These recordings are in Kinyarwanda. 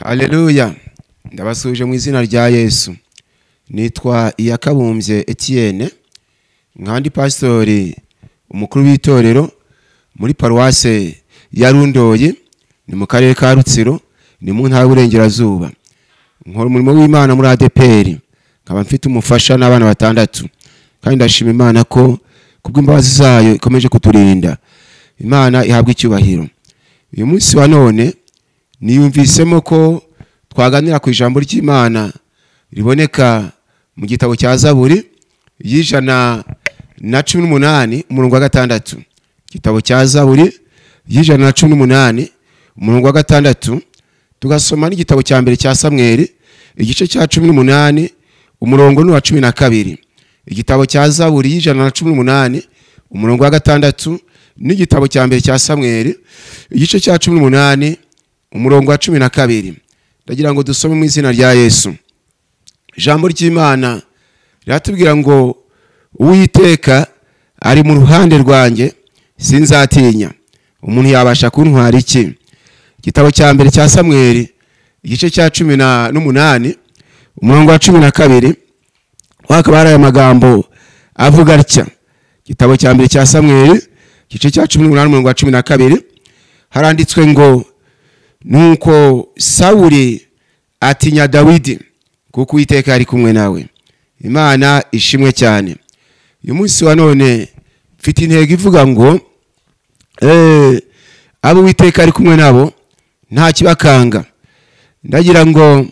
Haleluya. Ndabasuje mu izina rya Yesu. Nitwa Iyakabumbye Etienne, nkandi pastori umukuru w'itorero muri paruwase ya Rundoyi, ni mu karere ka Rutsiro, ni mu ntara y'Uburengerazuba. Nkora umurimo w'Imana muri ADPR, nkaba mfite umufasha n'abana 6, kandi ndashima Imana ko kubw'imbabazi zayo ikomeje kuturinda. Imana ihabwa icyubahiro. Uyu munsi wa none niyumvisemo ko twaganira ku ijambo ry'Imana riboneka mu gitabo cya Zaburi y'ijana na 18 umurongo wa 6. Gitabo cya Zaburi y'ijana na 18 umurongo wa 6. Tugasoma n'igitabo cya mbere cya Samuel igice cya 18 umurongo wa 12. Igitabo cya Zaburi y'ijana na 18 umurongo wa 6 n'igitabo cya mbere cya Samuel igice cya 18 umurongo wa 12. Ndagira ngo dusome mu izina rya Yesu. Ijambo ry'Imana riratubwira ngo Uwiteka ari mu ruhande rwanjye, sinzatinya. Umuntu yabasha kuntwara iki? Igitabo cya mbere cya Samuel igice cya 18 umurongo wa 12. Wakaba ari amagambo avuga atya. Igitabo cya mbere cya Samuel igice cya 18 umurongo wa 12 haranditswe ngo nuko Sawuli atinya Dawidi kuko Uwiteka ari kumwe nawe. Imana ishimwe cyane. Uyu munsi wa none mfite intego ivuga ngo abo Uwiteka ari kumwe nabo nta kibakanga. Ndagira ngo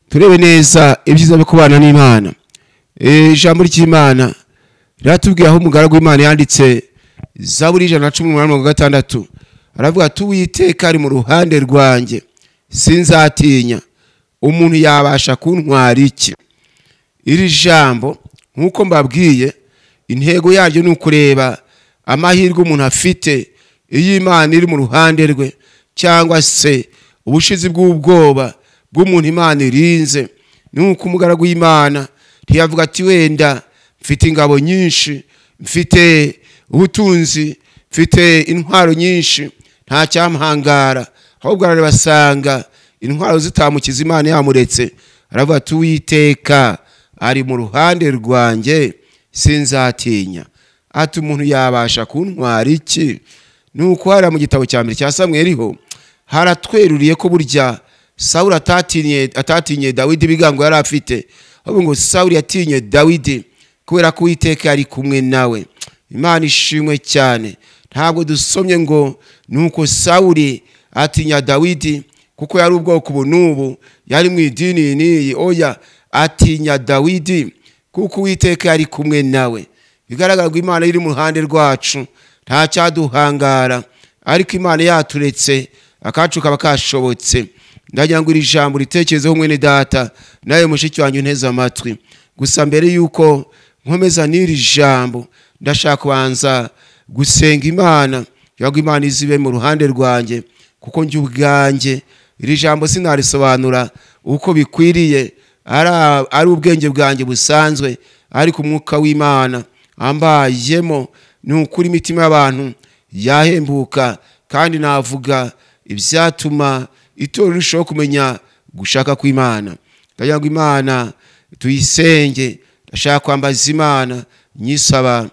turebe neza ibyiza byo kubana n'Imana. Ijambo ry'Imana riratubwira aho umugaragu w'Imana yanditse Zaburi 118 aravuga ati Uwiteka ari mu ruhande rwanjye, sinzatinya. Umuntu yabasha kuntwara iki? Iri jambo nkuko mbabwiye, intego yaryo ni ukureba amahirwe umuntu afite iyo Imana iri mu ruhande rwe, cyangwa se ubushizi bw'ubwoba bw'umuntu Imana irinze. Nuko umugaragu w'Imana ntiyavuga ati wenda mfite ingabo nyinshi, mfite ubutunzi, mfite intwaro nyinshi, nta cyamuhangara. Ahubwo arabasanga intwaro zitamukiza, Imana yamuretse. Aravuga ati Uwiteka ari mu ruhande rwanjye, sinzatinya. Ati umuntu yabasha kuntwara iki? Nuko hara mu gitabo cya mbere cya Samuel ho haratweruriye ko burya Sawuli atatinye Dawidi bigango yari afite, ahubwo ngo Sawuli yatinye Dawidi kubera ko Uwiteka yari kumwe nawe. Imana ishimwe cyane. Ntabwo dusomye ngo nuko Sawuli atinya Dawidi kuko yari ubwoko bunubu, yari mu idini niyi. Oya, atinya Dawidi kuko Uwiteka yari kumwe nawe. Bigaragara ko Imana iri mu ruhande rwacu, nta cyaduhangara. Ariko Imana yaturetse akacu kaba kashobotse. Ndagira ngo iri jambo ritekerezeho mwene data, nawe mushiki wanyu nteze amatwi. Gusa mbere yuko nkomeza n'iri jambo, ndashaka kubanza gusenga Imana, yago Imana izibe mu ruhande rwanjye, kuko njye ubwanjye iri jambo sinarisobanura uko bikwiriye, ari ubwenge bwanjye busanzwe, ariko umwuka w'Imana ambayemo ni ukuri imitima y'abantu yahembuka. Kandi navuga ibyatuma itorero rishoboka kumenya gushaka kw'Imana. Ndagira ngo Imana tuyisenge. Ndashaka kwambaza Imana, nyisaba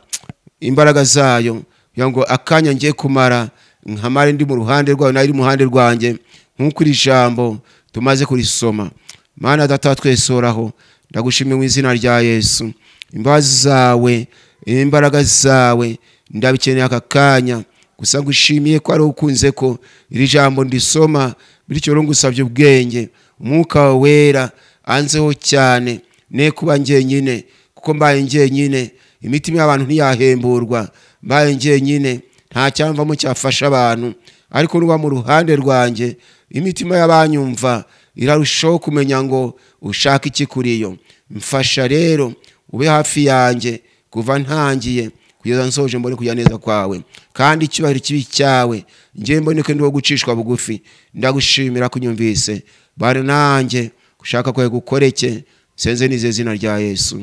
imbaraga zayo, kugira ngo akanya ngiye kumara nkamare ndi mu ruhande rwayo nayo iri mu ruhande rwanjye, nk'uko iri jambo tumaze kurisoma. Mana data twesoraho, ndagushimiye mu izina rya Yesu. Imbabazi zawe, imbaraga zawe ndabikeneye aka kanya. Gusa ngushimiye ko ari ukunze ko iri jambo ndisoma, bityo rero ngusabye ubwenge, umwuka wera anzeho cyane, ne kuba njyenyine, kuko mbaye njyenyine imitima y'abantu ntiyahemburwa. Mbaye njyenyine nta cyamvamo cyafasha abantu, ariko nuba mu ruhande rwanjye imitima y'abanyumva irarushaho kumenya ngo ushaka iki kuriyo. Mfasha rero ube hafi yanjye kuva ntangiye kugeza nsoje, mbone kujya neza kwawe, kandi icyubahiro kibi cyawe ngiye mboneke ndiho gucishwa bugufi. Ndagushimira kunyumvise, bari nanjye gushaka kwawe gukoreke, senze nize zina rya Yesu,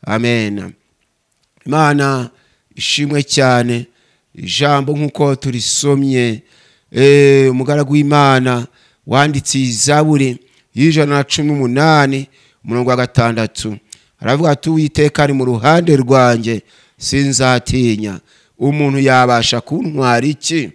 amen. Imana ishimwe cyane. Ijambo nkuko turisomye, umugaragu w'Imana wanditse Zaburi 118 umurongo wa 6 aravuga ati Uwiteka ari mu ruhande rwanjye sinzatinya, umuntu yabasha kuntwara iki?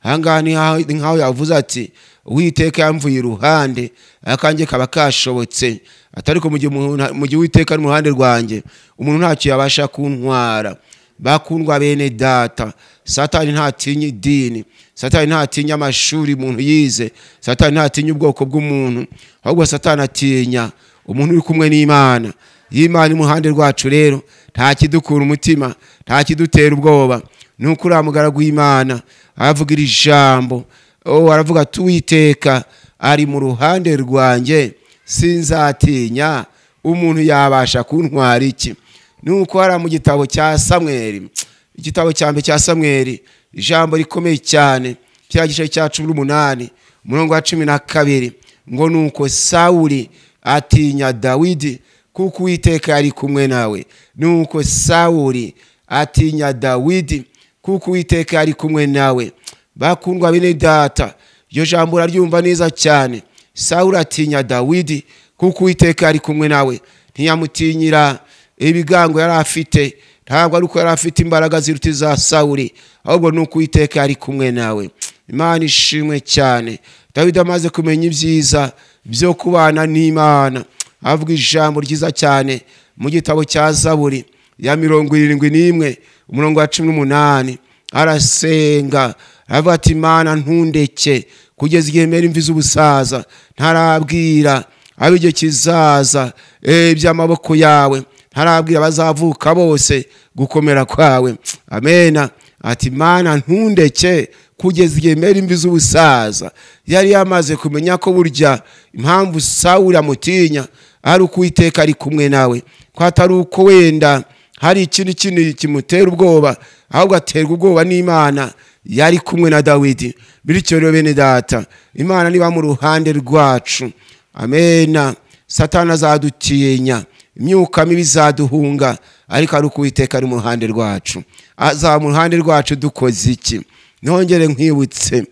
Ahangaha ni nkaho yavuze ati Uwiteka yamvuye iruhande akanjye kaba kashobotse, atari ko mu gihe Uwiteka ari mu ruhande rwanjye umuntu ntacyo yabasha kuntwara. Bakundwa bene data, Satani ntatinya idini, Satani ntatinya amashuri umuntu yize, Satani ntatinya ubwoko bw'umuntu, ahubwo Satani atinya umuntu uri kumwe n'Imana. Y'Imana mu ruhande rwacu rero nta kidukura umutima, nta kidutera ubwoba. Nuko uramugaragu w'Imana aravugira ijambo, aravuga ati Uwiteka ari mu ruhande rwanjye sinzatinya, umuntu yabasha kuntwara iki? Nuko hari mu gitabo cya Samweli, igitabo cya mbere cya Samweli, ijambo rikomeye cyane cya gice cya 18 umurongo wa 12 ngo nuko Sawuli atinya Dawidi kuko Uwiteka ari kumwe nawe. Nuko Sawuli atinya Dawidi kuko Uwiteka ari kumwe nawe. Bakundwa bene data, iyo jambo uraryumva neza cyane. Sawuli atinya Dawidi kuko Uwiteka ari kumwe nawe. Ntiyamutinyira ibigango yari afite, ntabwo ari uko yari afite imbaraga ziruta za Sawuli, ahubwo nuko Uwiteka ari kumwe nawe. Imana ishimwe cyane. Dawidi amaze kumenya ibyiza byo kubana n'Imana, avuga ijambo ryiza cyane mu gitabo cya Zaburi ya 71 umurongo wa 18 arasenga aravuga ati Imana ntundeke kugeza igihe mera imvi z'ubusaza, ntarabwira abigihe kizaza by'amaboko yawe, ntarabwira bazavuka bose gukomera kwawe. Amena. Ati Imana ntundeke kugeza igihe mera imvi z'ubusaza. Yari yamaze kumenya ko burya impamvu Sawuli amutinya ari uko Uwiteka ari kumwe nawe, ko atari uko wenda hari ikintu kimutera ubwoba, ahubwo aterwa ubwoba n'Imana yari kumwe na Dawidi. Bityo rero bene data, Imana niba mu ruhande rwacu, amena, Satani azadutinya, imyuka mibi izaduhunga, ariko ari uko Uwiteka ari mu ruhande rwacu. Azaba mu ruhande rwacu dukoze iki? Nongere nkwibutse,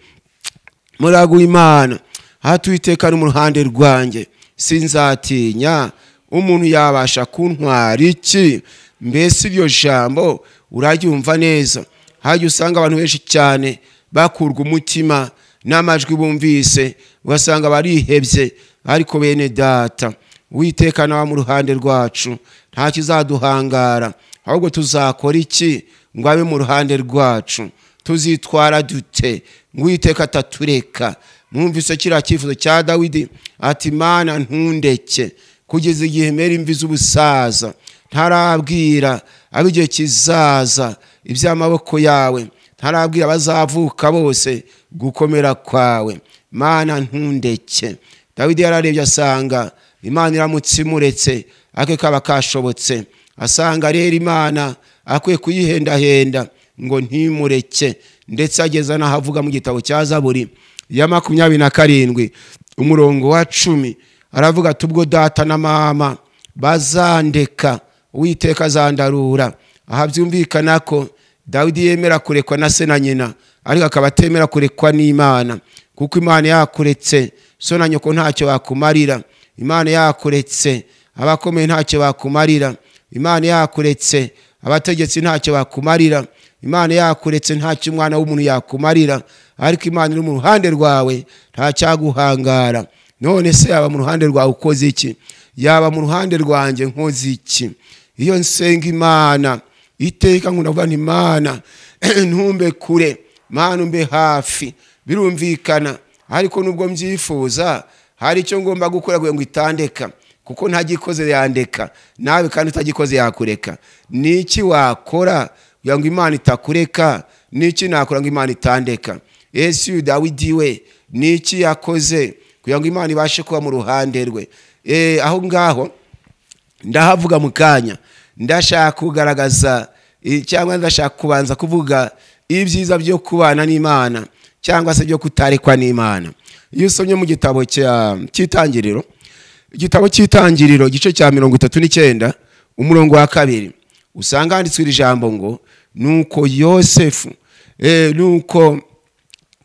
muragu Imana, hati Uwiteka ari mu ruhande rwanjye sinzatinya, umuntu yabasha kuntwara iki? Mbese iryo jambo uraryumva neza? Hajya usanga abantu benshi cyane bakurwa umutima n'amajwi bumvise, ugasanga barihebye. Ariko bene data, Uwiteka nawe mu ruhande rwacu nta kizaduhangara, ahubwo tuzakora iki ngo abe mu ruhande rwacu? Tuzitwara dute ngo Uwiteka atatureka? Mwumvise kiriya cyifuzo cya Dawidi ati Imana ntundeke kugeza igihe mera imvi z'ubusaza, ntarabwira abigihe kizaza iby'amaboko yawe, ntarabwira bazavuka bose gukomera kwawe. Mana ntundeke. Dawidi yararebye asanga Imana iramutse imuretse ake kaba kashobotse, asanga rero Imana akwiye kuyihendahenda ngo ntimureke. Ndetse ageza n'ahavuga mu gitabo cya Zaburi ya 27 umurongo wa 10 aravuga ati ubwo data na mama bazandeka Uwiteka azandarura. Aha byumvikana ko Dawidi yemera kurekwa na se na nyina, ariko akaba atemera kurekwa n'Imana, kuko Imana yakuretse so na nyoko ntacyo bakumarira. Imana yakuretse abakomeye ntacyo bakumarira. Imana yakuretse abategetsi ntacyo bakumarira. Imana yakuretse ntacyo umwana w'umuntu yakumarira. Ariko Imana iri mu ruhande rwawe ntacyaguhangara. None se yaba mu ruhande rwawe ukoze iki? Yaba mu ruhande rwanjye nkoze iki? Iyo nsenga Imana iteka nkunavuga nti Imana ntumbe kure, Mana umbe hafi, birumvikana. Ariko nubwo mbyifuza hari icyo ngomba gukora ngo itandeka, kuko ntagikoze yandeka, nawe kandi utagikoze yakureka. Niki wakora kugira ngo Imana itakureka? Niki nakora ngo Imana itandeka? Yesu Dawidi we niki yakoze kugira ngo Imana ibashe kuba mu ruhande rwe? Aho ngaho ndahavuga mu kanya. Ndashaka kugaragaza cyangwa ndashaka kubanza kuvuga ibyiza byo kubana n'Imana cyangwa se byo kutarekwa n'Imana. Iyo usomye mu gitabo cy'Itangiriro, igitabo cy'Itangiriro gice cya 39 umurongo wa 2 usanga handitswe iri jambo ngo nuko Yosefu nuko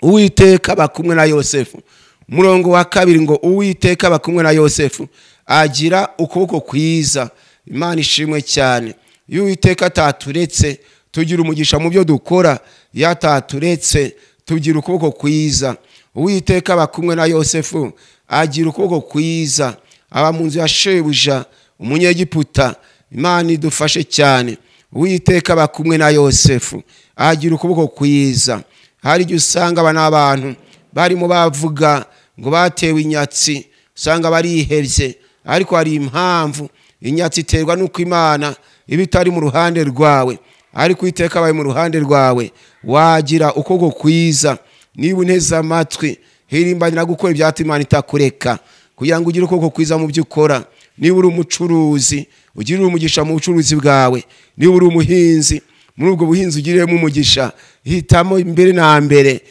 Uwiteka bakumwe na Yosefu umurongo wa kabiri ngo Uwiteka aba kumwe na Yosefu agira ukuboko kwiza. Imana ishimwe cyane. Iyo Uwiteka ataturetse tugira umugisha mu byo dukora, yataturetse tugira ukuboko kwiza. Uwiteka aba kumwe na Yosefu agira ukuboko kwiza, aba mu nzu ya shebuja umunyegiputa. Imana idufashe cyane. Uwiteka aba kumwe na Yosefu agira ukuboko kwiza. Hari igihe usanga aba n'abantu barimo bavuga ngo batewe inyatsi, usanga barihebye, ariko hari impamvu. Inyatsi iterwa nuko Imana iba itari mu ruhande rwawe, ariko Uwiteka abaye mu ruhande rwawe wagira ukuboko kwiza. Niba unteze amatwi, hirimbanira gukora ibyatuma Imana itakureka, kugira ngo ugire ukuboko kwiza mu byo ukora. Niba uri umucuruzi, ugirire umugisha mu bucuruzi bwawe. Niba uri umuhinzi, muri ubwo buhinzi ugiremo umugisha. Hitamo imbere na mbere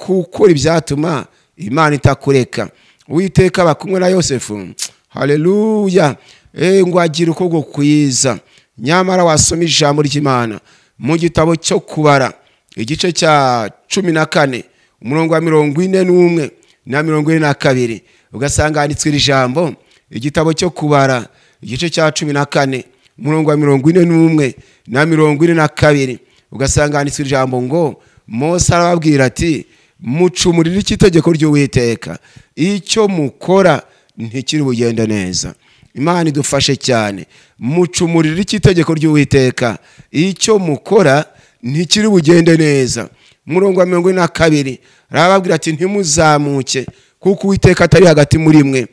gukora ibyatuma Imana itakureka. Uwiteka aba kumwe na Yosefu, haleluya, ngo agire ukuboko kwiza. Nyamara wasoma ijambo ry'Imana mu gitabo cyo Kubara igice cya 14 umurongo wa 41 na 42, ugasanga handitswe iri jambo. Igitabo cyo Kubara igice cya 14 umurongo wa 41 na 42, ugasanga handitswe iri jambo ngo Mose arababwira ati mucumurire itegeko ry'Uwiteka, icyo mukora ntikiri bugende neza. Imana idufashe cyane. Mucumurire itegeko ry'Uwiteka, icyo mukora ntikiri bugende neza. Umurongo wa 42 arababwira ati ntimuzamuke, kuko Uwiteka atari hagati muri mwe,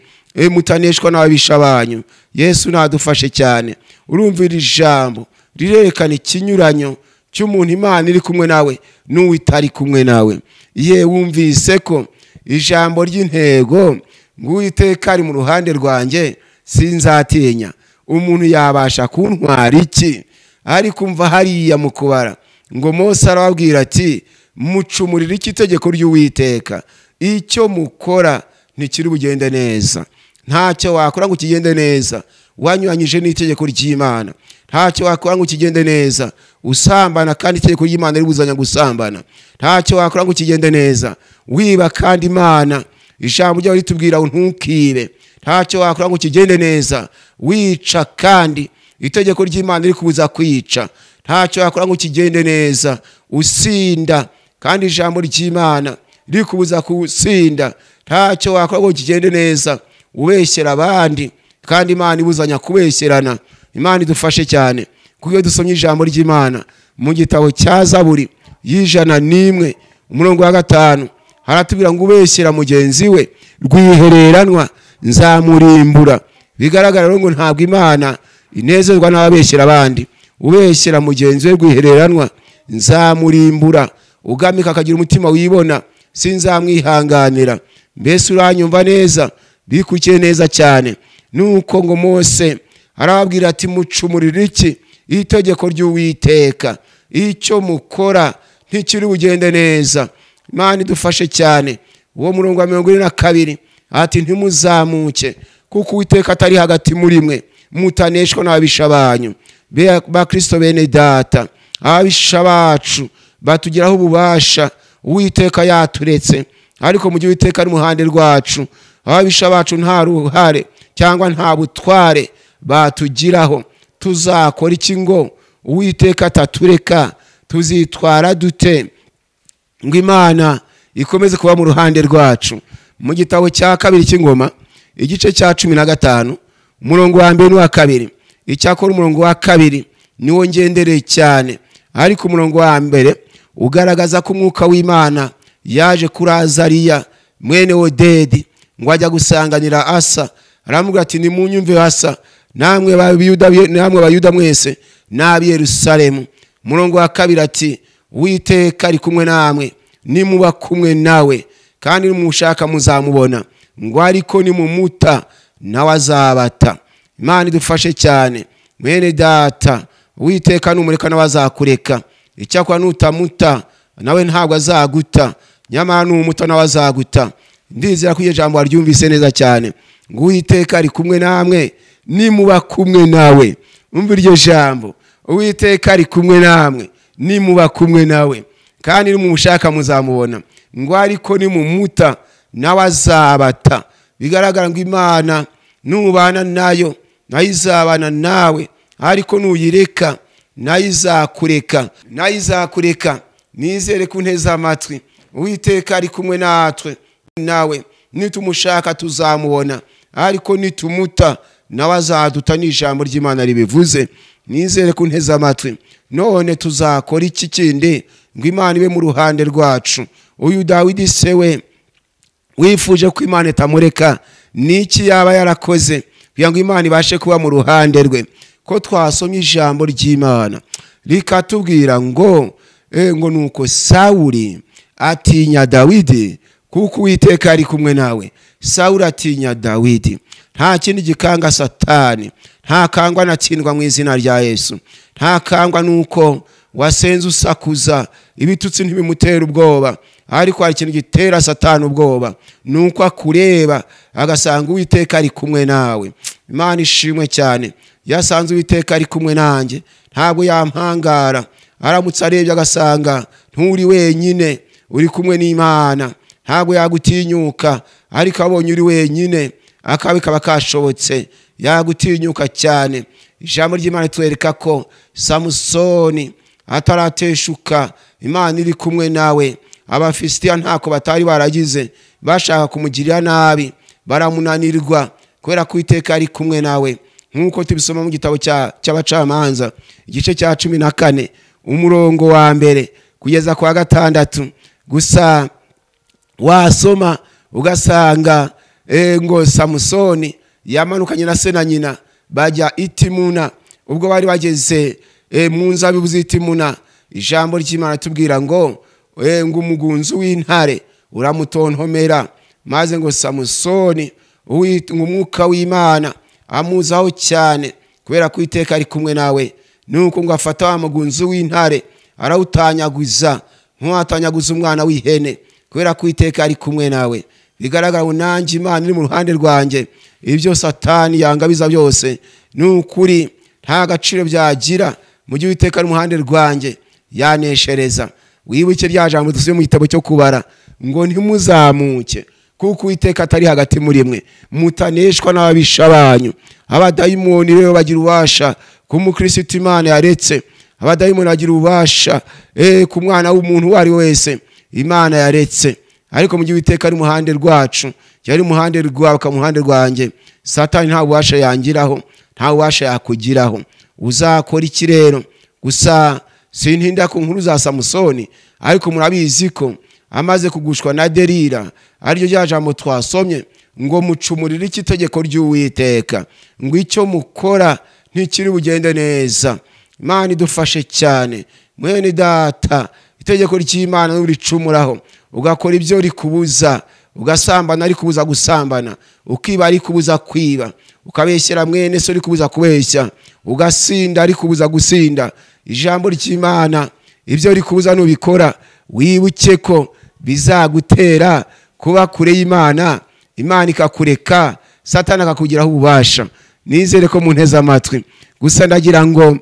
mutaneshwa n'ababisha banyu. Yesu nadufashe cyane. Urumvira ijambo rirerekana ikinyuranyo cy'umuntu Imana iri kumwe nawe n'uwitari kumwe nawe. Ye wumvise ko ijambo ry'intego ngo Uwiteka ari mu ruhande rwanjye sinzatinya, umuntu yabasha kuntwara iki? Ari kumva hariya mu Kubara ngo Mose arababwira ati mucumurire itegeko ry'Uwiteka, icyo mukora ntikiri bugende neza. Ntacyo wakora ngo kigende neza wanyuranyije n'itegeko ry'Imana. Ntacyo wakora ngo kigende neza usambana kandi itegeko ry'Imana ribuzanya gusambana. Ntacyo wakora ngo kigende neza wiba kandi Imana ijambo ryawe ritubwira ntukibe. Ntacyo wakora ngo kigende neza wica kandi itegeko ry'Imana rikubuza kwica. Ntacyo wakora ngo kigende neza usinda kandi ijambo ry'Imana rikubuza kusinda. Ntacyo wakora ngo kigende neza ubeshyera abandi kandi Imana ibuzanya kubeshyerana. Imana idufashe cyane. Kuko dusomye ijambo ry'Imana mu gitabo cya Zaburi y'101 umurongo wa 5 haratubwira ngo ubeshyera mugenzi we rwihereranwa nzamurimbura. Bigaragara ngo ntabwo Imana inezezwa n'ababeshyera abandi. Ubeshyera mugenzi we rwihereranwa nzamurimbura. Ugamika akagira umutima wibona sinzamwihanganira. Mbese uranyumva neza? Bikukiye neza cyane. Nuko ngo Mose arababwira ati mucumurire itegeko ry'Uwiteka, icyo mukora ntikiri bugende neza. Imana idufashe cyane. Uwo murongo wa 42 ati ntimuzamuke, kuko Uwiteka atari hagati muri mwe, mutaneshwa n'ababisha banyu. Ba Kristo bene data, ababisha bacu batugiraho ububasha. Uwiteka yaturetse, ariko mu gihe Uwiteka ari muhande rwacu, ababisha bacu nta ruhare cyangwa nta butware batugiraho. Tuzakora iki ngo Uwiteka atatureka? Tuzitwara dute ngo Imana ikomeze kuba mu ruhande rwacu? Mu gitabo cya kabiri cy'Ingoma igice cya 15 umurongo wa 1 n'uwa 2, icyakora umurongo wa 2 niwo ngendereye cyane, ariko umurongo wa 1 ugaragaza ko umwuka w'Imana yaje kuri Azariya mwene Odedi ngo ajya gusanganira Asa. Aramubwira ati nimunyumve Asa, namwe Bayuda mwese n'ab'i Yerusalemu. Umurongo wa 2 ati Uwiteka ari kumwe namwe, nimuba kumwe nawe, kandi nimushaka muzamubona, ngo ariko nimumuta nawe azabata. Imana idufashe cyane. Mwene data, Uwiteka numureka nawe azakureka. Icyakora nutamuta nawe ntabwo azaguta, nyamara numuta nawe azaguta. Ndizera ko ijambo aryumvise neza cyane. Ngo Uwiteka ari kumwe namwe, nimuba kumwe nawe. Umva iryo jambo, Uwiteka ari kumwe namwe, nimuba kumwe nawe, kandi nimumushaka muzamubona, ngo ariko nimumuta nawe azabata. Bigaragara ngo Imana nubana nayo nayo izabana nawe, ariko nuyireka nayo izakureka. Nizere ku nteze amatwi Uwiteka ari kumwe natwe, nawe nitumushaka tuzamubona, ariko nitumuta nawe azaduta. N'ijambo ry'Imana ribivuze. Nizere ku nteze amatwi. None tuzakora iki kindi ngo Imana ibe mu ruhande rwacu? Uyu Dawidi se we wifuje ko Imana itamureka, niki yaba yarakoze kugira ngo Imana ibashe kuba mu ruhande rwe? Ko twasomye ijambo ry'Imana rikatubwira ngo nuko Sawuli atinya Dawidi kuko Uwiteka ari kumwe nawe. Sawuli atinya Dawidi. Nta kindi gikanga Satani, nta kangwa natsindwa mu izina rya Yesu. Nta kangwa nuko wasenze usakuza ibitutsi ntibimutera ubwoba, ariko hari ikintu gitera Satani ubwoba, nuko akureba agasanga Uwiteka ari kumwe nawe. Imana ishimwe cyane. Yasanze Uwiteka ari kumwe nanjye, ntabwo yampangara. Aramutse arebye agasanga nturi wenyine, uri kumwe n'Imana, ntabwo yagutinyuka. Ariko abonye uri wenyine, akabi kaba kashobotse, yagutinyuka cyane. Ijambo ry'Imana twereka ko Samusoni atarateshuka, Imana iri kumwe nawe. Abafilisitiya ntako batari baragize, bashaka kumugirira nabi, baramunanirwa kubera ko Uwiteka ari kumwe nawe. Nkuko tubisoma mu gitabo cy'Abacamanza igice cya 14 umurongo wa mbere kugeza kwa 6. Gusa wasoma ugasanga ngo Samusoni yamanukanye na se na nyina bajya Itimuna. Ubwo bari bageze mu nzabibu z'Itimuna, ijambo ry'Imana tubwira ngo umugunzu w'intare uramutontomera, maze ngo Samusoni umwuka w'Imana amuzaho cyane kubera ko Uwiteka ari kumwe nawe. Nuko ngo afata wa mugunzu w'intare arawutanyaguza nk'uwatanyaguza umwana w'ihene, kubera ko Uwiteka ari kumwe nawe. Bigaragara ngo nanjye Imana iri mu ruhande rwanjye. Ibyo Satani yangabiza byose n'ukuri nta gaciro byagira mu gihe Uwiteka ari mu ruhande rwanjye, yaneshereza. Wibuke rya jambo dusubye mu gitabo cyo Kubara ngo ntimuzamuke kuko Uwiteka atari hagati muri mwe, mutaneshwa n'ababisha banyu. Abadayimoni rero bagira ububasha ku mukristo Imana yaretse. Abadayimoni bagira ububasha ku mwana w'umuntu wari wese Imana yaretse. Ariko mu gihe Uwiteka ari mu ruhande rwacu, yari mu ruhande rwawe ka mu ruhande rwanjye, Satani nta bubasha yangiraho, nta bubasha yakugiraho. Uzakora iki rero? Gusa sintinda ku nkuru za Samusoni, ariko murabizi ko amaze kugushwa na Delila, ariryo rya jambo twasomye ngo mucumurire iki tegeko ry'Uwiteka, ngo icyo mukora ntikiri bugende neza. Imana idufashe cyane. Mwene data, itegeko ry'Imana n'uricumuraho, ugakora ibyo rikubuza, ugasambana ari kubuza gusambana, ukiba ari kubuza kwiba, ukabeshyera mwene so ari kubuza kubeshya, ugasinda ari kubuza gusinda. Ijambo ry'Imana ibyo rikubuza nubikora, wibuke ko bizagutera kuba kure y'Imana, Imana ikakureka, Satani akakugiraho ububasha. Nizere ko mu nteze amatwi. Gusa ndagira ngo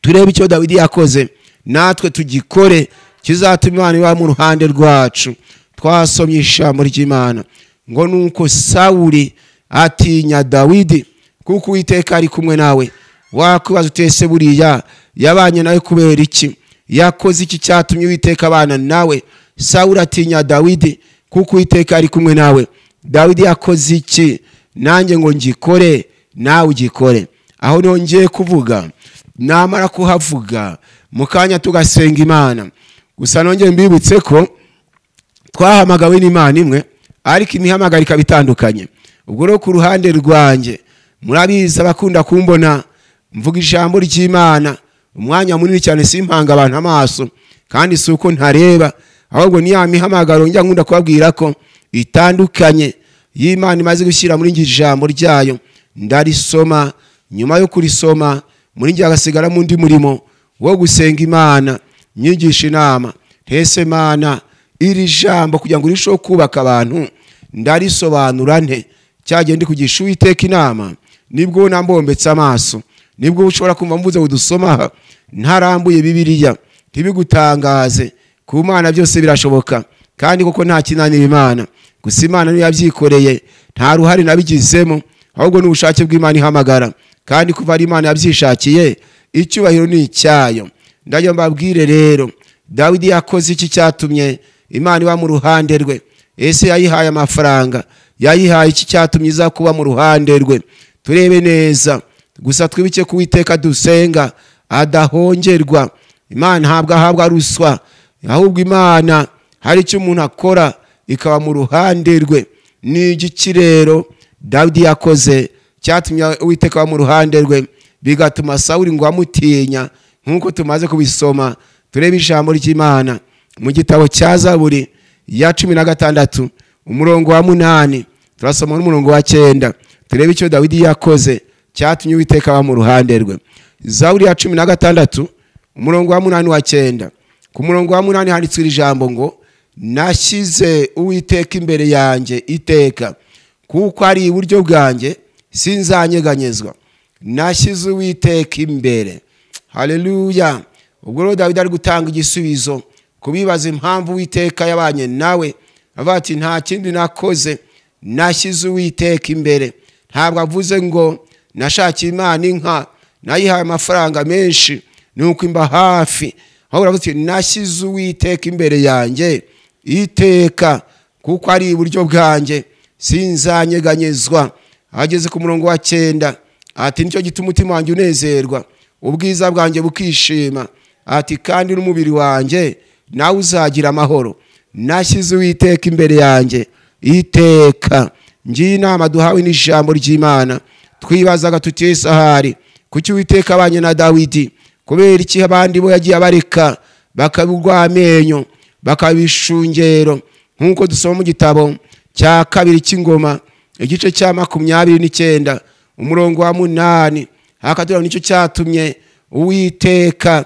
turebe icyo Dawidi yakoze, natwe tugikore, kizatuma Imana iba mu ruhande rwacu. Twasomye ijambo ry'Imana ngo nuko Sawuli atinya Dawidi kuko Uwiteka ari kumwe nawe. Wakwibaza utese buriya yabanye nawe kubera iki? Yakoze iki cyatumye Uwiteka abana nawe? Sawuli atinya Dawidi kuko Uwiteka ari kumwe nawe. Dawidi yakoze iki nanjye ngo ngikore nawe ugikore? Aho nongeye kuvuga, namara kuhavuga mukanya tugasenga Imana. Gusa nongeye mbibutse ko twahamagawe n'Imana imwe, ariko imihamagarika bitandukanye. Ubwo rero ku ruhande rwanjye murabiza bakunda kumbona mvuga ijambo ry'Imana umwanya munini cyane, simpanga abantu amaso, kandi si uko ntareba, ahubwo ni ya mihamagaro njya nkunda kubabwira ko itandukanye y'Imana imaze gushyira muri ngi jambo ryayo. Ndarisoma, nyuma yo kurisoma muri ngi agasigara mu ndi murimo wo gusenga Imana, nyigisha inama. Ese Mana, iri jambo kugira ngo risho kubaka abantu ndarisobanura nte? Cyagende kugisha Uwiteka inama. Nibwo nambombetse amaso, nibwo ushobora kumva mvuze udusoma ntarambuye Bibiliya, ntibigutangaze. Ku Mana byose birashoboka, kandi koko nta kinanira Imana. gusa Imana niyo yabyikoreye, nta ruhare nabigizemo, ahubwo n'ubushake bw'Imana ihamagara, kandi kuva ari Imana yabyishakiye icyubahiro ni icyayo. Ndagira mbabwire rero, Dawidi yakoze iki cyatumye Imana iba mu ruhande rwe? Ese yayihaye amafaranga? Yayihaye iki cyatumye iza kuba mu ruhande rwe? Turebe neza, gusa twibuke ko Uwiteka dusenga adahongerwa. Imana ntabwo ahabwa ruswa, ahubwo Imana hari icyo umuntu akora ikaba mu ruhande rwe. Ni iki rero Dawidi yakoze cyatumye Uwiteka aba mu ruhande rwe, bigatuma Sawuli ngo amutinya? Nkuko tumaze kubisoma, turebe ijambo ry'Imana mu gitabo cya Zaburi ya 16 umurongo wa 8, turasoma n'umurongo wa 9. Turebe icyo Dawidi yakoze cyatumye Uwiteka aba mu ruhande rwe. Zaburi ya 16 umurongo wa 8 wa 9. Ku murongo wa 8 handitswe ijambo ngo, nashyize Uwiteka imbere yanjye iteka, kuko ari iburyo bwanjye sinzanyeganyezwa. Nashyize Uwiteka imbere. Haleluya. Ubwo rero Dawidi ari gutanga igisubizo kubibaza impamvu Uwiteka yabanye nawe, avuga ati nta kindi nakoze, nashyize Uwiteka imbere. Ntabwo avuze ngo nashakiye Imana inka, nayihaye amafaranga menshi nuko imba hafi, ahubwo avuga ati nashyize Uwiteka imbere yanjye iteka, kuko ari iburyo bwanjye sinzanyeganyezwa. Ageze ku murongo wa 9 ati nicyo gituma umutima wanjye unezerwa, ubwiza bwanjye bukishima, ati kandi n'umubiri wanjye nawe uzagira amahoro. Nashyize Uwiteka imbere yanjye iteka. Ngiye inama duhawe n'ijambo ry'Imana, twibazaga tuti Yesu ahari kuki Uwiteka abanye na Dawidi? Kubera iki abandi bo yagiye abareka bakabugwa amenyo, bakabishungero? Nkuko dusoma mu gitabo cya 2 cy'Ingoma igice cya 29 umurongo wa 8, hakadura nicyo cyatumye Uwiteka,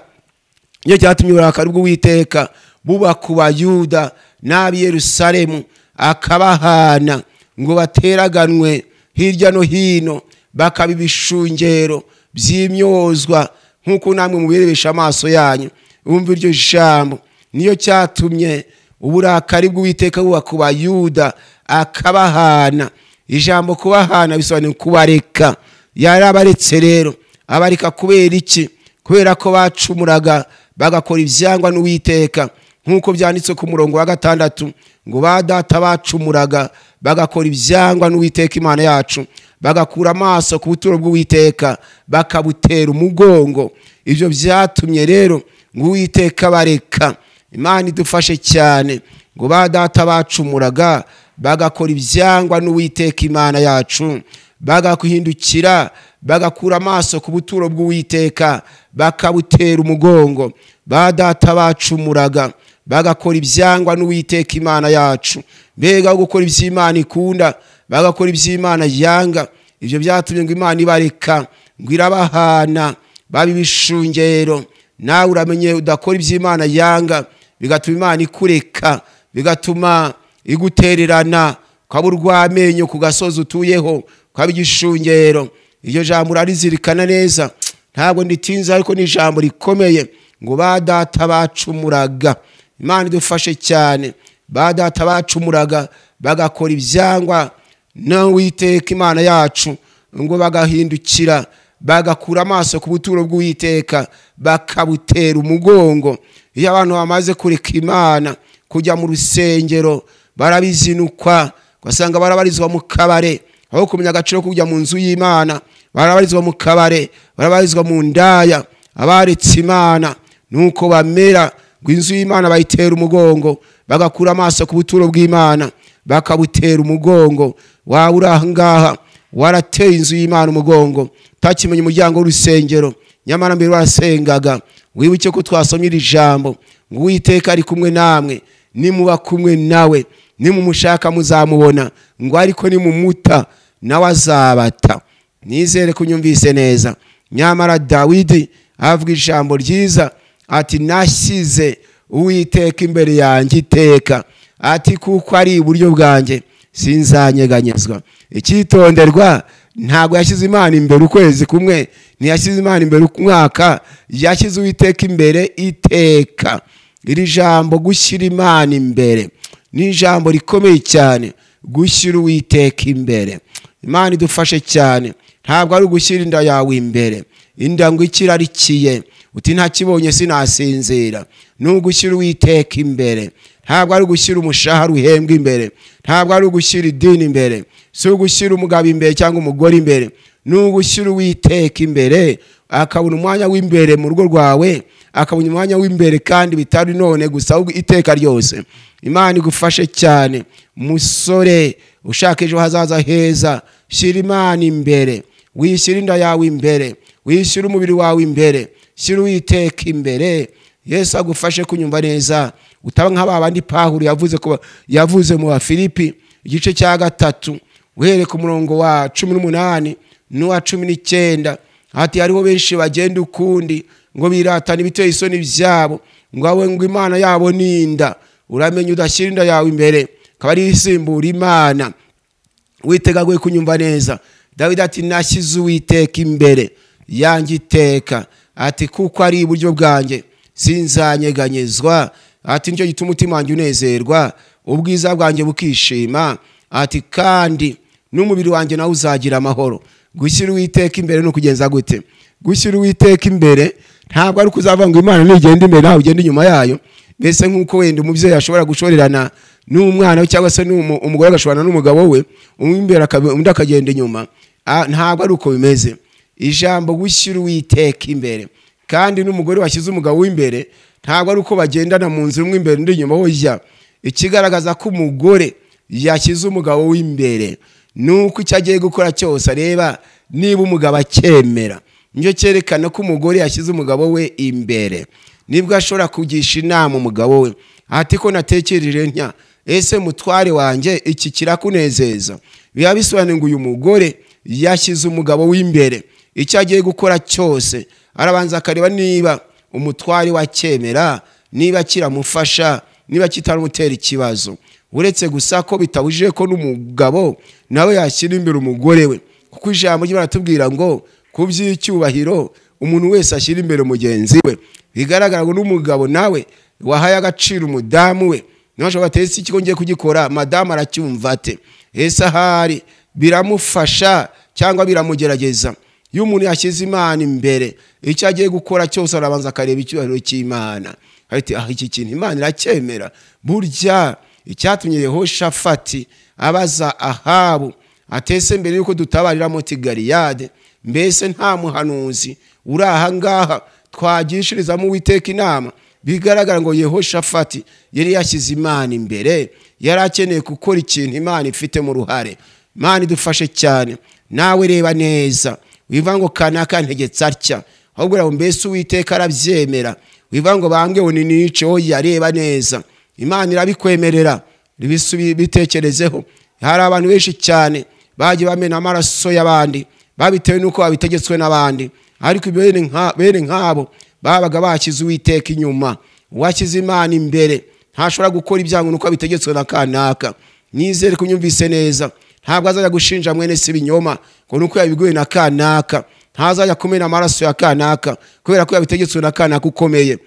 iyo cyatumye uburakari bw'Uwiteka buba ku Bayuda n'ab'i Yerusalemu, akabahana ngo bateraganwe hirya no hino, bakabibishungero by'imyozwa, nkuko namwe mubirebesha amaso yanyu. Umva iryo jambo, niyo cyatumye uburakari bw'Uwiteka buba ku Bayuda, akabahana. Ijambo kubahana bisobanuye kubareka. Yarabaretse rero, abareka kubera iki? Kubera ko bacumuraga bagakora ibyangwa n'Uwiteka, nkuko byanditse ku murongo wa 6 ngo ba data bacumuraga bagakora ibyangwa n'Uwiteka Imana yacu, bagakura amaso ku buturo bw'Uwiteka bakabutera umugongo. Ibyo byatumye rero ngo Uwiteka bareka. Imana idufashe cyane, ngo ba data bacumuraga bagakora ibyangwa n'Uwiteka Imana yacu, bagakuhindukira bagakura amaso ku buturo bw'Uwiteka bakabutera umugongo. Ba data bacumuraga bagakora ibyangwa n'Uwiteka Imana yacu, mbega gukora iby'Imana ikunda bagakora iby'Imana yanga. Ibyo byatumye ngo Imana ibareka, ngo irabahana babibishungero. Nawe uramenye udakora iby'Imana yanga, bigatuma Imana ikureka, bigatuma igutererana, kaburwa amenyo ku gasozi utuyeho kwabigishungero. Iryo jambo urarizirikana neza, ntabwo nditinza, ariko ni ijambo rikomeye, ngo ba data bacumuraga. Imana idufashe cyane. Ba data bacumuraga bagakora ibyangwa n'Uwiteka Imana yacu, ngo bagahindukira bagakura amaso ku buturo bw'Uwiteka bakabutera umugongo. Iyo abantu bamaze kureka Imana kujya mu rusengero, barabizinukwa, ugasanga barabarizwa mu kabare, aho kumenya agaciro ko kujya mu nzu y'Imana. Barabarizwa mu kabare, barabarizwa mu ndaya. Abaretse Imana nuko bamera, ngo inzu y'Imana bayitera umugongo, bagakura amaso ku buturo bw'Imana bakabutera umugongo. Waba urahangaha warateye inzu y'Imana umugongo, utakimenye umuryango w'urusengero, nyamara mbere warasengaga. Wibuke ko twasomye iri jambo ngo Uwiteka ari kumwe namwe, nimuba kumwe nawe, nimumushaka muzamubona, ngo ariko nimumuta nawe azabata. Nizere kunyumvise neza. Nyamara Dawidi avuga ijambo ryiza, ati nashyize Uwiteka imbere yanjye iteka, ati kuko ari iburyo bwanjye sinzanyeganyezwa. Icyitonderwa, ntabwo yashyize Imana imbere ukwezi kumwe, ntiyashyize Imana imbere umwaka, yashyize Uwiteka imbere iteka. Iri jambo gushyira Imana imbere ni ijambo rikomeye cyane, gushyira Uwiteka imbere. Imana idufashe cyane, ntabwo ari ugushyira inda yawe imbere. Inda ngo ikirarikiye uti ntakibonye sinasinzira, ni ugushyira Uwiteka imbere. Ntabwo ari ugushyira umushahara uhembwa imbere, ntabwo ari ugushyira idini imbere, si ugushyira umugabo imbere cyangwa umugore imbere, ni ugushyira Uwiteka imbere. Akabona umwanya w'imbere mu rugo rwawe, akabona umwanya w'imbere kandi bitari none gusa ahubwo iteka ryose. Imana igufashe cyane musore ushaka ejo hazaza heza, shyira Imana imbere, wishyira inda yawe imbere, wishyira umubiri wawe imbere, shyira Uwiteka imbere. Yesu agufashe kunyumva neza, utaba nk'aba bandi Pawulo yavuze mu Bafilipi igice cya 3 uhereye ku murongo wa 18 n'uwa 19, ati hariho benshi bagenda ukundi ngo biratana ibiteye isoni byabo, ngo Imana yabo ninda. Uramenye udashyira inda yawe imbere, akaba ari isimbura Imana. Witegaguye kunyumva neza. Dawidi ati nashyize Uwiteka imbere yanjye iteka, ati kuko ari iburyo bwanjye sinzanyeganyezwa, ati nicyo gituma umutima wanjye unezerwa, ubwiza bwanjye bukishima, ati kandi n'umubiri wanjye nawe uzagira amahoro. Gushyira Uwiteka imbere no kugenza gute? Gushyira Uwiteka imbere ntabwo ari kuzavuga ngo Imana nigenda imbere nawe ugenda inyuma yayo. Mbese nk'uko wenda umubyeyi ashobora gushorerana n'umwana cyangwa se umugore agashorana n'umugabo we, imbere undi akagenda inyuma, ntabwo ari uko bimeze. Ijambo gushyira Uwiteka imbere, kandi n'umugore washyize umugabo w'imbere ntabwo ari uko bagendana mu nzira umwe imbere undi inyuma hoya. Ikigaragaza ko umugore yashyize umugabo w'imbere nuko icyo agiye gukora cyose areba niba umugabo acyemera. Nicyo cyerekana ko umugore yashyize umugabo we imbere. Nibwo ashobora kugisha inama umugabo we, ati ko natekereje ntya, ese mutware wanjye iki kirakunezeza? Biba bisobanuye ngo uyu mugore yashyize umugabo w'imbere, icyo agiye gukora cyose arabanza akareba niba umutware wacyemera, niba kiramufasha, niba kitamutera ikibazo. Uretse gusa ko bitabujije ko n'umugabo nawe yashyira imbere umugore we, kuko ijambo ry'Imana tubwira ngo ku by'icyubahiro umuntu wese ashyira imbere mugenzi we. Bigaragara ngo n'umugabo nawe wahaye agaciro umudamu we, nawe ashobora ati ikigo ngiye kugikora madamu aracyumva ate? Ese ahari biramufasha cyangwa biramugerageza? Iyo umuntu yashyize Imana imbere, icyo agiye gukora cyose arabanza akareba icyubahiro cy'Imana, ati iki kintu Imana iracyemera. Burya icyatumye Yehoshafati abaza Ahabu atese mbere yuko dutabarira moti Galiyade, mbese nta muhanuzi uri aha ngaha twagishirizamo Uwiteka inama? Bigaragara ngo Yehoshafati yari yashyize Imana imbere, yari akeneye gukora ikintu Imana ifite mu ruhare. Imana idufashe cyane. Nawe reba neza, wivuga ngo kanaka ntegetse atya, ahubwo rero mbese Uwiteka arabyemera. Wivuga ngo bangeho ni nice, oya reba neza, Imana irabikwemerera. Bitekerezeho. Hari abantu benshi cyane bagiye bamena amaraso y'abandi babitewe nuko babitegetswe n'abandi, ariko bene nkabo babaga bashyize Uwiteka inyuma. Washyize Imana imbere ntashobora gukora ibyango nuko bitegetswe na kanaka. Nizere kunyumvise neza, ntabwo azajya gushinja mwene se ibinyoma ngo nuko yabiguye na kanaka, ntazajya kumena amaraso ya kanaka kubera ko yabitegetswe na kanaka ukomeye.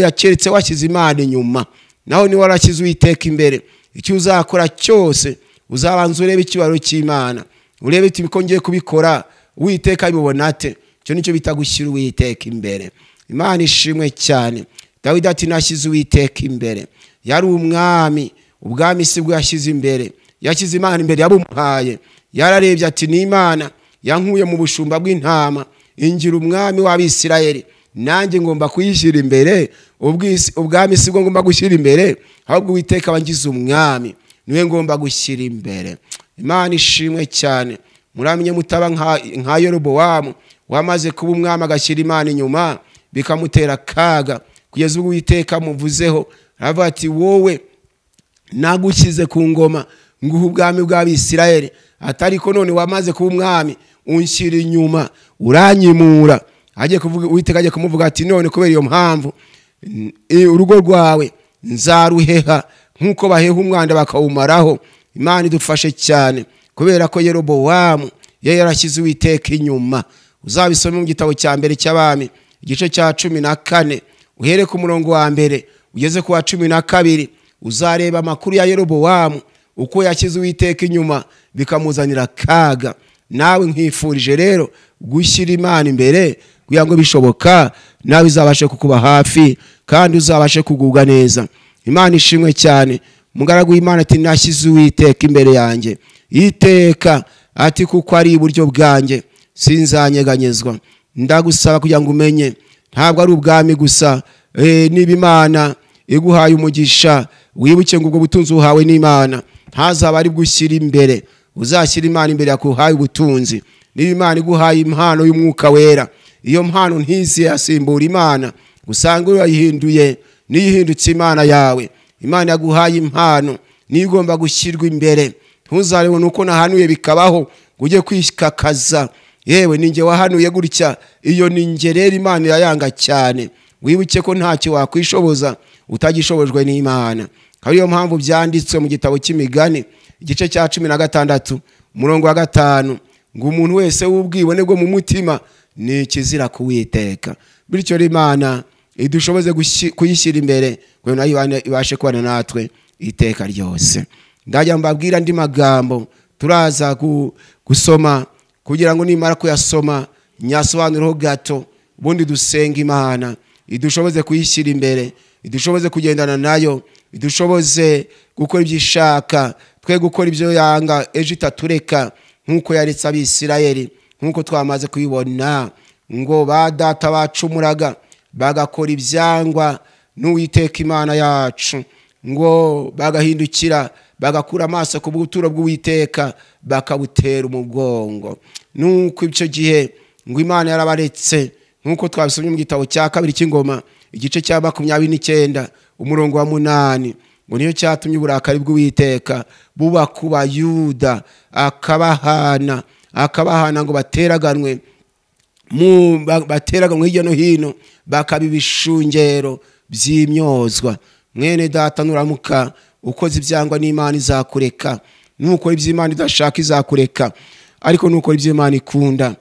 Yakeretse washyize Imana inyuma, naho ni warashyize Uwiteka imbere. Icyo uzakora cyose uzabanza urebe icyubahiro cy'Imana, urebe iti ko ngiye kubikora Uwiteka abibona ate? Cyo nicyo bita gushyira Uwiteka imbere. Imana ishimwe cyane. Dawidi ati nashyize Uwiteka imbere. Yari umwami, ubwami si bwo yashyize imbere, yashyize Imana imbere yabumuhaye. Yararebye ati ni Imana yankuye mu bushumba bw'intama ingira umwami w'Abisirayeli, nanjye ngomba kuyishyira imbere. Ubwami si bwo ngomba gushyira imbere, ahubwo Uwiteka abangize umwami niwe ngomba gushyira imbere. Imana ishimwe cyane. Muramenye mutaba nka Yerobowamu wamaze kuba umwami agashyira Imana inyuma bikamutera kaga, kugeza ubwo Uwiteka muvuzeho aravuga ati wowe nagushyize ku ngoma nguha ubwami bw'Abisirayeli, atari ko none wamaze kuba umwami unshyira inyuma uranyimura. Agiye kuvuga Uwiteka agiye kumuvuga ati none kubera iyo mpamvu urugo rwawe nzaruheha nkuko baheha umwanda bakawumaraho. Imana idufashe cyane, kubera ko Yerobowamu yarashyize Uwiteka inyuma. Uzabisome mu gitabo cya mbere cy'Abami igice cya 14 uhere ku murongo wa mbere ugeze ku wa 12, uzareba amakuru ya Yerobowamu uko yashyize Uwiteka inyuma bikamuzanira akaga. Nawe nkifurije rero gushyira Imana imbere kugira ngo bishoboka nawe izabashe kukuba hafi kandi uzabashe kugubwa neza. Imana ishimwe cyane. Mugaragu w'Imana ati nashyize Uwiteka imbere yanjye iteka, ati kuko ari iburyo bwanjye sinzanyeganyezwa. Ndagusaba kugira ngo umenye ntabwo ari ubwami gusa, niba Imana iguhaye umugisha wibuke ngo ubwo butunzi uhawe n'Imana ntazaba ari gushyira imbere, uzashyira Imana imbere yakuhaye ubutunzi. Niba Imana iguhaye impano y'Umwuka Wera, iyo mpano ntizi yasimbura Imana, usanga urayihinduye niyihindutse Imana yawe. Imana yaguhaye impano niyo igomba gushyirwa imbere. Ntuzarebe nuko nahanuye bikabaho ujye kwikakaza, yewe ninjye wahanuye gutya, iyo ninjye rero Imana irayanga cyane. Wibuke ko ntacyo wakwishoboza utagishobojwe n'Imana. Ariyo mpamvu byanditswe mu gitabo cy'Imigani igice cya 16 umurongo wa 5 ngo umuntu wese w'ubwibone bwo mu mutima ni ikizira kuwiteka. Bityo Imana idushoboze kuyishyira imbere kugira nayo ibashe kubana natwe iteka ryose. Ndajya mbabwira andi magambo turaza gusoma kugira ngo nimara kuyasoma nyasobanuro gato, ubundi dusenga Imana idushoboze kuyishyira imbere, idushoboze kugendana nayo, idushoboze gukora ibyishaka, twe gukora ibyo yanga ejo itatureka nkuko yaretse Abisirayeli, nkuko twamaze kubibona ngo ba data bacumuraga bagakora ibyangwa n'Uwiteka Imana yacu, ngo bagahindukira bagakura amaso ku buturo bw'Uwiteka bakabutera umugongo. Nuko icyo gihe ngo Imana yarabaretse, nkuko twabisomye mu gitabo cya 2 cy'Ingoma igice cya 29 umurongo wa 8, ngo niyo cyatumye uburakari bw'Uwiteka buba ku Bayuda akabahana ngo bateraganwe hirya no hino, bakabibishungero by'imyozwa. Mwene data nuramuka ukoze ibyangwa n'Imana izakureka, nuko iby'Imana idashaka izakureka, ariko nuko iby'Imana ikunda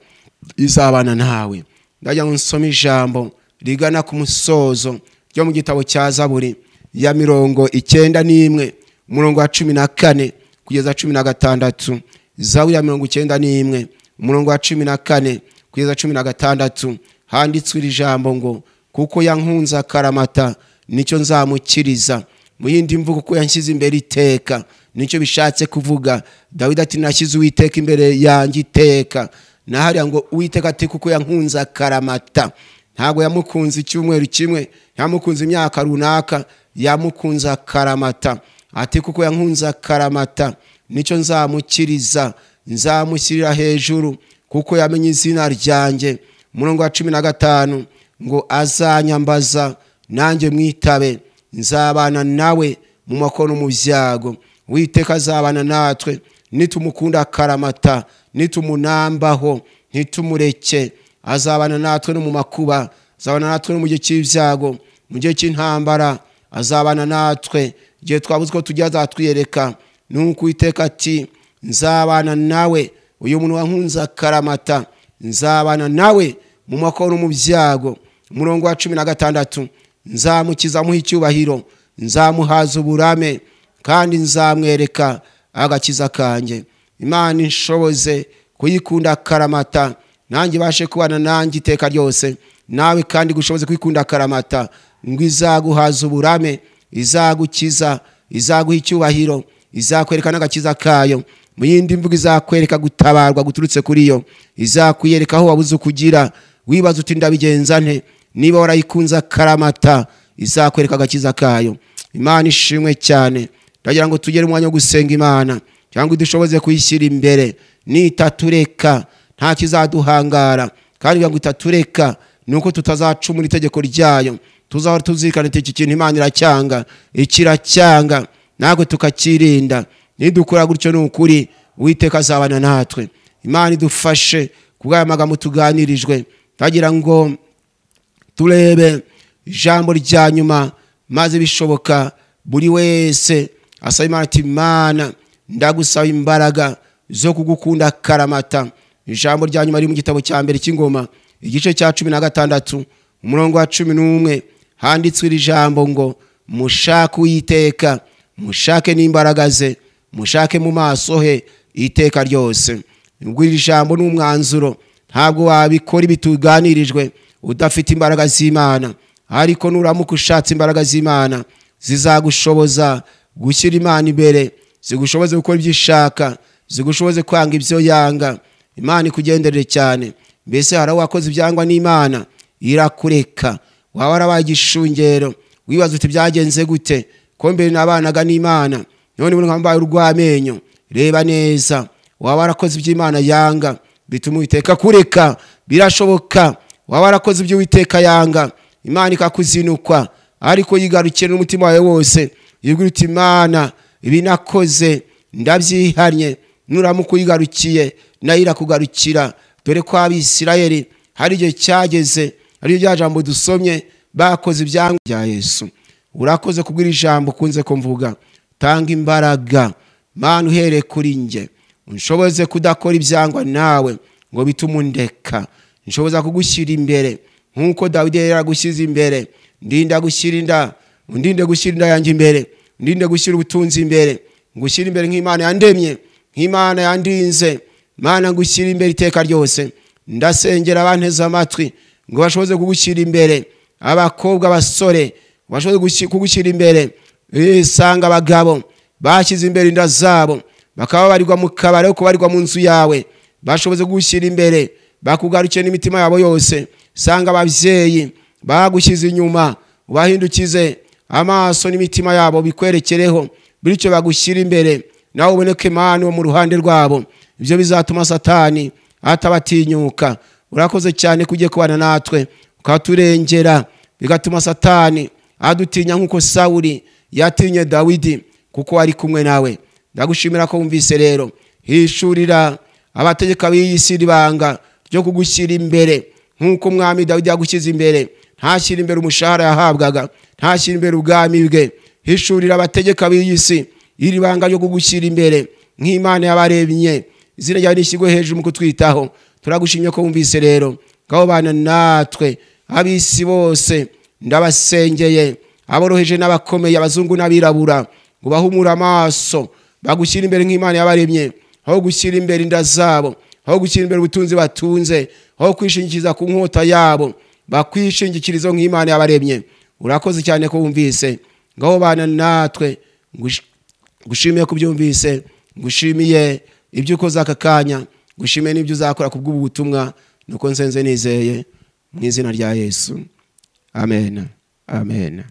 izabana nawe. Ndajya nsoma ijambo rigana ku musozo ryo mu gitabo cya Zaburi ya 91 umurongo wa 14 kugeza 16. Zaburi ya 91 umurongo wa 14 kugeza 16 handitswe iri jambo ngo kuko yankunze akaramata nicyo nzamukiriza. Mu yindi mvugo ko yanshyize imbere iteka nicyo bishatse kuvuga. Dawidi ati nashyize Uwiteka imbere yanjye iteka. Nahariya ngo Uwiteka ati kuko yankunze akaramata. Ntago yamukunze icyumweru kimwe, yamukunze imyaka runaka, yamukunze akaramata. Ati kuko yankunze akaramata nicyo nzamukiriza, nzamushyirira hejuru kuko yamenye izina ryanjye. Umurongo wa 15 ngo azanyambaza nanjye mwitabe, nzabana nawe mu makono mu byago. Uwiteka azabana natwe nitumukunda akaramata, nitumunambaho ntitumureke. Azabana natwe no mu makuba, azabana natwe no mu gihe cy'ibyago, mu gihe cy'intambara azabana natwe. Igihe twabuze ko tujya azatwiyereka. Nuko Uwiteka ati nzabana nawe, uyu muntu wankunze akaramata nzabana nawe mu makono mu byago. Umurongo wa 16 nzamukiza muha icyubahiro, nzamuhaza uburame kandi nzamwereka agakiza kanjye. Imana inshoboze kuyikunda akaramata, nanjye bashe kubana nanjye iteka ryose. Nawe kandi gushoboze kwikunda akaramata, ngo izaguhaza uburame, izagukiza, izaguha icyubahiro, izakwereka n'agakiza kayo. Mu yindi mvugo izakwereka gutabarwa guturutse kuri yo, izakuyereka aho wabuze kugira wibaza uti ndabigenza nte. Niba warayikunze akaramata izakwereka agakiza kayo. Imana ishimwe cyane. Ndagira ngo tugere umwanya wo gusenga Imana cyangwa idushoboze kuyishyira imbere. Nitatureka nta kizaduhangara, kandi ngo itatureka nuko tutazacumura itegeko ryayo. Tuzahora tuzirikana iki kintu Imana iracyanga, ikiracyanga, nagwe tukakirinda. Nidukora gutyo n'ukuri Uwiteka azabana natwe. Imana idufashe kubwa amagambo tuganirijwe. Tagira ngo turebe ijambo rya nyuma, maze bishoboka buri wese asaba Imana ati Imana ndagusaba imbaraga zo kugukunda akaramata. Ijambo rya nyuma riri mu gitabo cya 2 cy'Ingoma igice cya 16 umurongo wa 11 handitswe iri jambo ngo mushake Uwiteka, mushake n'imbaraga ze, mushake mu maso he iteka ryose. Ubwo iri jambo n'umwanzuro ntabwo wabikora ibituganirijwe udafite imbaraga z'Imana, ariko nuramuka ushatse imbaraga z'Imana zizagushoboza gushyira Imana imbere, zigushoboze gukora ibyo ishaka, zigushoboze kwanga ibyo yanga. Imana ikugenderere cyane. Mbese hari wakoze ibyangwa n'Imana irakureka, waba warabaye igishungero wibaza uti byagenze gute ko mbere nabanaga n'Imana none ubu nkambaye urw'amenyo. Reba neza, waba warakoze iby'Imana yanga bituma Uwiteka kureka, birashoboka. Waba warakoze ibyo Uwiteka yanga Imana ikakuzinukwa, ariko yigarukira n'umutima wawe wose yibwira uti Imana ibi nakoze ndabyihanye. Nuramuka uyigarukiye nayo irakugarukira. Dore ko Abisirayeli hari igihe cyageze, ari ryo jambo dusomye, bakoze ibyangwa bya Yesu. Urakoze kubwira ijambo kunze ko mvuga. Tanga imbaraga Mana uhereye kuri nge, unshoboze kudakora ibyangwa nawe ngo bitume undeka. Nshoboza kugushyira imbere nkuko Dawidi yaragushyize imbere. Ndinde gushyira inda yanjye imbere, ndinde gushyira ubutunzi imbere, ngushyira imbere nk'Imana yandemye, nk'Imana yandinze. Mana ngushyira imbere iteka ryose. Ndasengera abanteze amatwi ngo bashoboze kugushyira imbere, abakobwa abasore bashoboze kugushyira imbere. Sanga abagabo bashyize imbere inda zabo bakaba barirwa mu kabare ko barirwa mu nzu yawe, bashoboze kugushyira imbere, bakugarukiye n'imitima yabo yose. Sanga ababyeyi bagushyize inyuma, ubahindukize amaso n'imitima yabo bikwerekereho, bityo bagushyira imbere, nawe uboneke Mana wo mu ruhande rwabo. Ibyo bizatuma Satani atabatinyuka. Urakoze cyane kugiye kubana natwe ukaturengera, bigatuma Satani adutinya nkuko Sawuli yatinye Dawidi kuko ari kumwe nawe. Ndagushimira ko wumvise rero. Hishurira abategeka b'iyisi ibanga ryo kugushyira imbere nkuko Mwami Dawidi yagushyize imbere. Ntashyira imbere umushahara yahabwaga, ntashyira imbere ubwami bwe. Hishurira abategeka b'iyisi iri banga ryo kugushyira imbere nk'Imana yabaremye. Izina ryawe nishyirwe hejuru mu kutwitaho. Turagushimye ko wumvise rero. Ngaho bana natwe abisi bose ndabasengeye, aboroheje n'abakomeye, abazungu n'abirabura, ngo bahumura amaso bagushyira imbere nk'Imana yabaremye, aho gushyira imbere inda zabo, aho gushyira imbere ubutunzi batunze, aho kwishingikiriza ku nkota yabo, bakwishingikirizo nk'Imana yabaremye. Urakoze cyane ko wumvise. Ngaho bana natwe ngushimiye kubyumvise, ngushimiye ibyo ukoze aka kanya, ngushimiye n'ibyo uzakora kubw'ubu butumwa. Nuko nsenze nizeye mu izina rya Yesu. Amen. Amen.